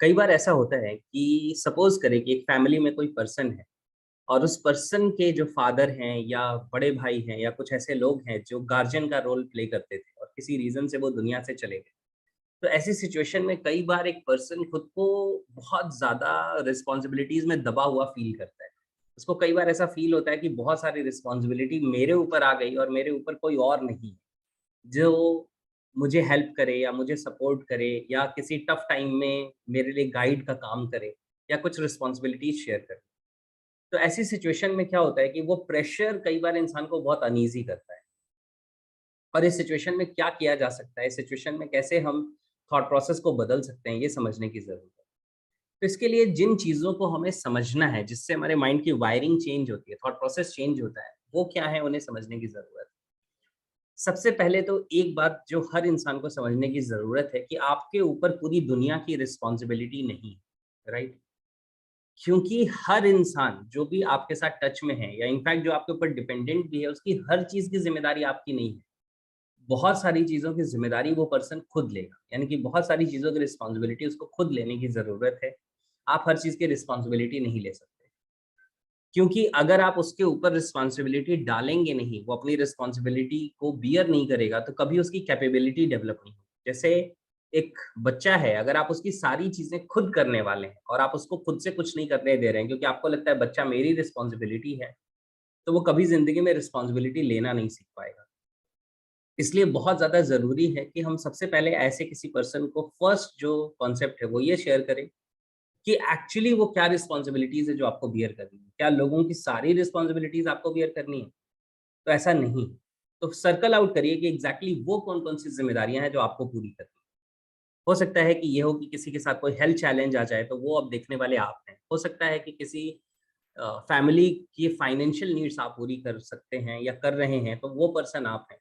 कई बार ऐसा होता है कि सपोज करें कि एक फैमिली में कोई पर्सन है और उस पर्सन के जो फादर हैं या बड़े भाई हैं या कुछ ऐसे लोग हैं जो गार्जियन का रोल प्ले करते थे और किसी रीजन से वो दुनिया से चले गए। तो ऐसी सिचुएशन में कई बार एक पर्सन खुद को बहुत ज्यादा रिस्पॉन्सिबिलिटीज में दबा हुआ फील करता है। उसको कई बार ऐसा फील होता है कि बहुत सारी रिस्पॉन्सिबिलिटी मेरे ऊपर आ गई और मेरे ऊपर कोई और नहीं है जो मुझे हेल्प करे या मुझे सपोर्ट करे या किसी टफ टाइम में मेरे लिए गाइड का काम करे या कुछ रिस्पॉन्सिबिलिटीज शेयर करे। तो ऐसी सिचुएशन में क्या होता है कि वो प्रेशर कई बार इंसान को बहुत अनईज़ी करता है। और इस सिचुएशन में क्या किया जा सकता है, इस सिचुएशन में कैसे हम थॉट प्रोसेस को बदल सकते हैं, ये समझने की ज़रूरत है। तो इसके लिए जिन चीज़ों को हमें समझना है, जिससे हमारे माइंड की वायरिंग चेंज होती है, थॉट प्रोसेस चेंज होता है, वो क्या है, उन्हें समझने की ज़रूरत है। सबसे पहले तो एक बात जो हर इंसान को समझने की ज़रूरत है कि आपके ऊपर पूरी दुनिया की रिस्पॉन्सिबिलिटी नहीं है, राइट? क्योंकि हर इंसान जो भी आपके साथ टच में है या इनफैक्ट जो आपके ऊपर डिपेंडेंट भी है, उसकी हर चीज़ की ज़िम्मेदारी आपकी नहीं है। बहुत सारी चीज़ों की ज़िम्मेदारी वो पर्सन खुद लेगा, यानी कि बहुत सारी चीज़ों की रिस्पॉन्सिबिलिटी उसको खुद लेने की ज़रूरत है। आप हर चीज़ की रिस्पॉन्सिबिलिटी नहीं ले सकते। क्योंकि अगर आप उसके ऊपर रिस्पॉन्सिबिलिटी डालेंगे नहीं, वो अपनी रिस्पॉन्सिबिलिटी को बियर नहीं करेगा, तो कभी उसकी कैपेबिलिटी डेवलप नहीं होगी। जैसे एक बच्चा है, अगर आप उसकी सारी चीज़ें खुद करने वाले हैं और आप उसको खुद से कुछ नहीं करने दे रहे हैं क्योंकि आपको लगता है बच्चा मेरी रिस्पॉन्सिबिलिटी है, तो वो कभी ज़िंदगी में रिस्पॉन्सिबिलिटी लेना नहीं सीख पाएगा। इसलिए बहुत ज़्यादा ज़रूरी है कि हम सबसे पहले ऐसे किसी पर्सन को फर्स्ट जो कॉन्सेप्ट है, वो ये शेयर करें कि एक्चुअली वो क्या रिस्पॉन्सिबिलिटीज़ है जो आपको बियर करनी है? क्या लोगों की सारी रिस्पॉन्सिबिलिटीज़ आपको बियर करनी है? तो ऐसा नहीं। तो सर्कल आउट करिए कि एग्ज़ैक्टली वो कौन-कौन सी ज़िम्मेदारियाँ हैं जो आपको पूरी करनी है। हो सकता है कि ये हो कि किसी के साथ कोई हेल्थ चैलेंज आ जाए तो वो अब देखने वाले आप हैं। हो सकता है कि किसी फैमिली की फाइनेंशियल नीड्स आप पूरी कर सकते हैं या कर रहे हैं, तो वो पर्सन आप हैं।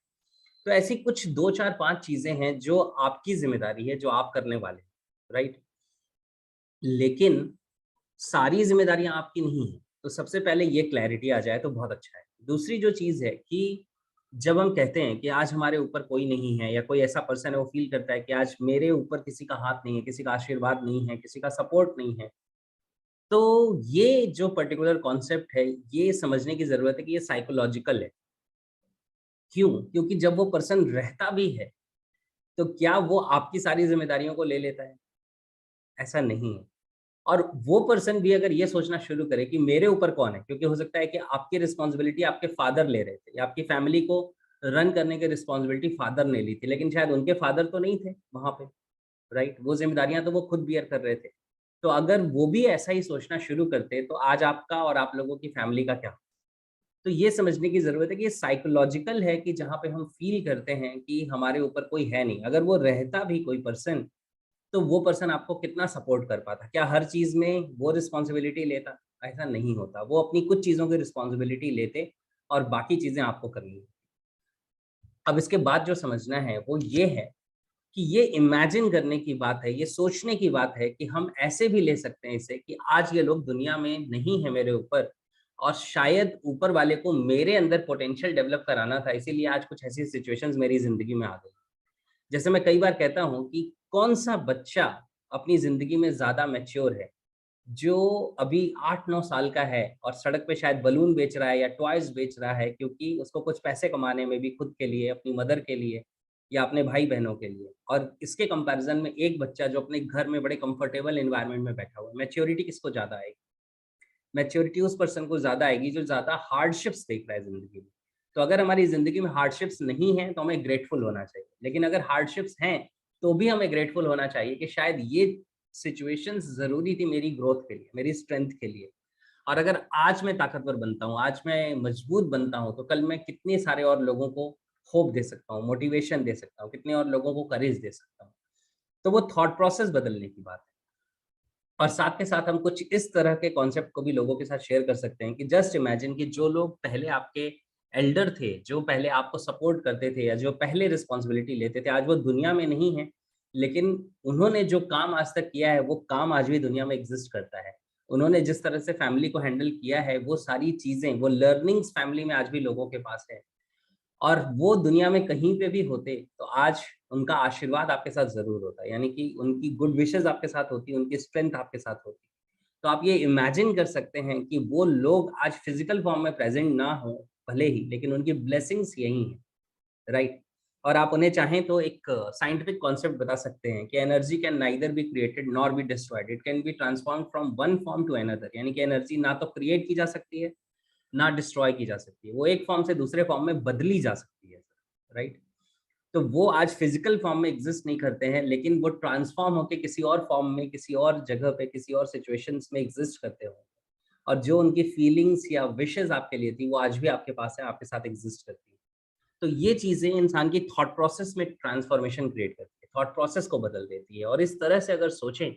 तो ऐसी कुछ 2, 4, 5 चीज़ें हैं जो आपकी ज़िम्मेदारी है, जो आप करने वाले हैं, राइट? लेकिन सारी ज़िम्मेदारियाँ आपकी नहीं हैं। तो सबसे पहले ये क्लैरिटी आ जाए तो बहुत अच्छा है। दूसरी जो चीज़ है कि जब हम कहते हैं कि आज हमारे ऊपर कोई नहीं है या कोई ऐसा पर्सन है वो फ़ील करता है कि आज मेरे ऊपर किसी का हाथ नहीं है, किसी का आशीर्वाद नहीं है, किसी का सपोर्ट नहीं है। तो ये जो पर्टिकुलर कॉन्सेप्ट है, ये समझने की ज़रूरत है कि ये साइकोलॉजिकल है। क्यों? क्योंकि जब वो पर्सन रहता भी है, तो क्या वो आपकी सारी ज़िम्मेदारियों को ले लेता है? ऐसा नहीं है। और वो पर्सन भी अगर ये सोचना शुरू करे कि मेरे ऊपर कौन है, क्योंकि हो सकता है कि आपकी रिस्पॉन्सिबिलिटी आपके फादर ले रहे थे या आपकी फैमिली को रन करने की रिस्पॉन्सिबिलिटी फादर ने ली थी, लेकिन शायद उनके फादर तो नहीं थे वहाँ पे, राइट? वो ज़िम्मेदारियाँ तो वो खुद बियर कर रहे थे। तो अगर वो भी ऐसा ही सोचना शुरू करते, तो आज आपका और आप लोगों की फैमिली का क्या? तो ये समझने की ज़रूरत है कि ये साइकोलॉजिकल है कि जहाँ पे हम फ़ील करते हैं कि हमारे ऊपर कोई है नहीं। अगर वो रहता भी कोई पर्सन, तो वो पर्सन आपको कितना सपोर्ट कर पाता? क्या हर चीज़ में वो रिस्पॉन्सिबिलिटी लेता? ऐसा नहीं होता। वो अपनी कुछ चीज़ों की रिस्पॉन्सिबिलिटी लेते और बाकी चीज़ें आपको करनी है। अब इसके बाद जो समझना है वो ये है कि ये इमेजिन करने की बात है, ये सोचने की बात है कि हम ऐसे भी ले सकते हैं इसे कि आज ये लोग दुनिया में नहीं है मेरे ऊपर और शायद ऊपर वाले को मेरे अंदर पोटेंशियल डेवलप कराना था, इसीलिए आज कुछ ऐसी सिचुएशंस मेरी ज़िंदगी में आ गई। जैसे मैं कई बार कहता हूँ कि कौन-सा बच्चा अपनी ज़िंदगी में ज़्यादा मैच्योर है, जो अभी 8-9 साल का है और सड़क पे शायद बलून बेच रहा है या टॉयज़ बेच रहा है क्योंकि उसको कुछ पैसे कमाने में भी खुद के लिए, अपनी मदर के लिए या अपने भाई-बहनों के लिए। और इसके कंपैरिज़न में एक बच्चा जो अपने घर में बड़े कंफर्टेबल एनवायरनमेंट में बैठा हुआ है, मैच्योरिटी किसको ज़्यादा आएगी? मैच्योरिटी उस पर्सन को ज़्यादा आएगी जो ज़्यादा हार्डशिप्स देख रहा है ज़िंदगी में। तो अगर हमारी ज़िंदगी में हार्डशिप्स नहीं हैं, तो हमें ग्रेटफुल होना चाहिए। लेकिन अगर हार्डशिप्स हैं, तो भी हमें ग्रेटफुल होना चाहिए कि शायद ये सिचुएशंस ज़रूरी थी मेरी ग्रोथ के लिए, मेरी स्ट्रेंथ के लिए। और अगर आज मैं ताकतवर बनता हूँ, आज मैं मजबूत बनता हूँ, तो कल मैं कितने सारे और लोगों को होप दे सकता हूँ, मोटिवेशन दे सकता हूँ, कितने और लोगों को करेज दे सकता हूँ। तो वो थॉट प्रोसेस बदलने की बात है। और साथ के साथ हम कुछ इस तरह के कॉन्सेप्ट को भी लोगों के साथ शेयर कर सकते हैं कि जस्ट इमेजिन कि जो लोग पहले आपके एल्डर थे, जो पहले आपको सपोर्ट करते थे या जो पहले रिस्पॉन्सिबिलिटी लेते थे, आज वो दुनिया में नहीं हैं, लेकिन उन्होंने जो काम आज तक किया है, वो काम आज भी दुनिया में एग्ज़िस्ट करता है। उन्होंने जिस तरह से फैमिली को हैंडल किया है, वो सारी चीज़ें, वो लर्निंग्स फैमिली में आज भी लोगों के पास है। और वो दुनिया में कहीं पे भी होते, तो आज उनका आशीर्वाद आपके साथ ज़रूर होता। यानी कि उनकी गुड विशेज़ आपके साथ होती, उनकी स्ट्रेंथ आपके साथ होती। तो आप ये इमेजिन कर सकते हैं कि वो लोग आज फिज़िकल फॉर्म में प्रेज़ेंट ना हों, भले ही, लेकिन उनकी ब्लेसिंग्स यही हैं, राइट? और आप उन्हें चाहें तो एक साइंटिफिक कॉन्सेप्ट बता सकते हैं कि energy can neither be created nor be destroyed, it can be transformed from one form to another. यानी कि एनर्जी ना तो क्रिएट की जा सकती है, ना डिस्ट्रॉय की जा सकती है। वो एक फॉर्म से दूसरे फॉर्म में बदली जा सकती है, राइट? तो वो आज फिज़िकल फॉर्म में एग्ज़िस्ट नहीं करते हैं, लेकिन वो ट्रांसफ़ॉर्म होके किसी और फॉर्म में, किसी और जगह पे, किसी और सिचुएशंस में एग्ज़िस्ट करते हो। और जो उनकी फीलिंग्स या विशेज़ आपके लिए थी, वो आज भी आपके पास है, आपके साथ एग्ज़िस्ट करती है। तो ये चीज़ें इंसान की थॉट प्रोसेस में ट्रांसफ़ॉर्मेशन क्रिएट करती है, थॉट प्रोसेस को बदल देती है, और इस तरह से अगर सोचें,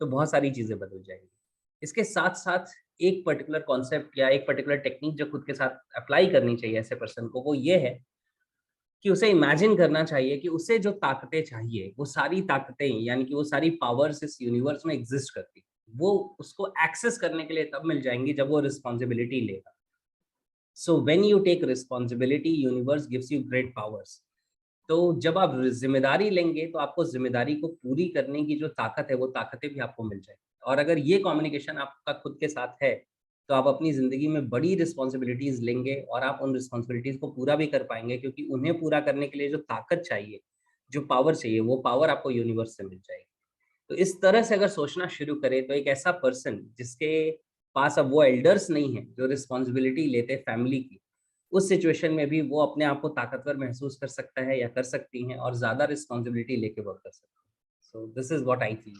तो बहुत सारी चीज़ें बदल जाएँगी। इसके साथ-साथ एक पर्टिकुलर कॉन्सेप्ट या एक पर्टिकुलर टेक्नीक जो खुद के साथ अप्लाई करनी चाहिए ऐसे पर्सन को, वो ये है कि उसे इमेजिन करना चाहिए कि उसे जो ताकतें चाहिए, वो सारी ताकतें, यानी कि वो सारी पावर्स इस यूनिवर्स में एग्ज़िस्ट करती हैं। वो उसको एक्सेस करने के लिए तब मिल जाएँगी जब वो रिस्पॉन्सिबिलिटी लेगा। So when you take responsibility, universe gives you great powers. तो जब आप ज़िम्मेदारी लेंगे, तो आपको ज़िम्मेदारी को पूरी करने की जो ताकत है, वो ताकतें भी आपको मिल जाएँगी। और अगर ये कम्युनिकेशन आपका खुद के साथ है, तो आप अपनी ज़िंदगी में बड़ी रिस्पॉन्सिबिलिटीज़ लेंगे और आप उन रिस्पॉन्सिबिलिटीज़ को पूरा भी कर पाएँगे, क्योंकि उन्हें पूरा करने के लिए जो ताकत चाहिए, जो पावर चाहिए, वो पावर आपको यूनिवर्स से मिल जाएगी। तो इस तरह से अगर सोचना शुरू करें, तो एक ऐसा पर्सन जिसके पास अब वो एल्डर्स नहीं है, जो रिस्पॉन्सिबिलिटी लेते फैमिली की, उस सिचुएशन में भी वो अपने आप को ताकतवर महसूस कर सकता है या कर सकती हैं, और ज़्यादा रिस्पॉन्सिबिलिटी लेके वर्क कर सकते हैं। So this is what I feel.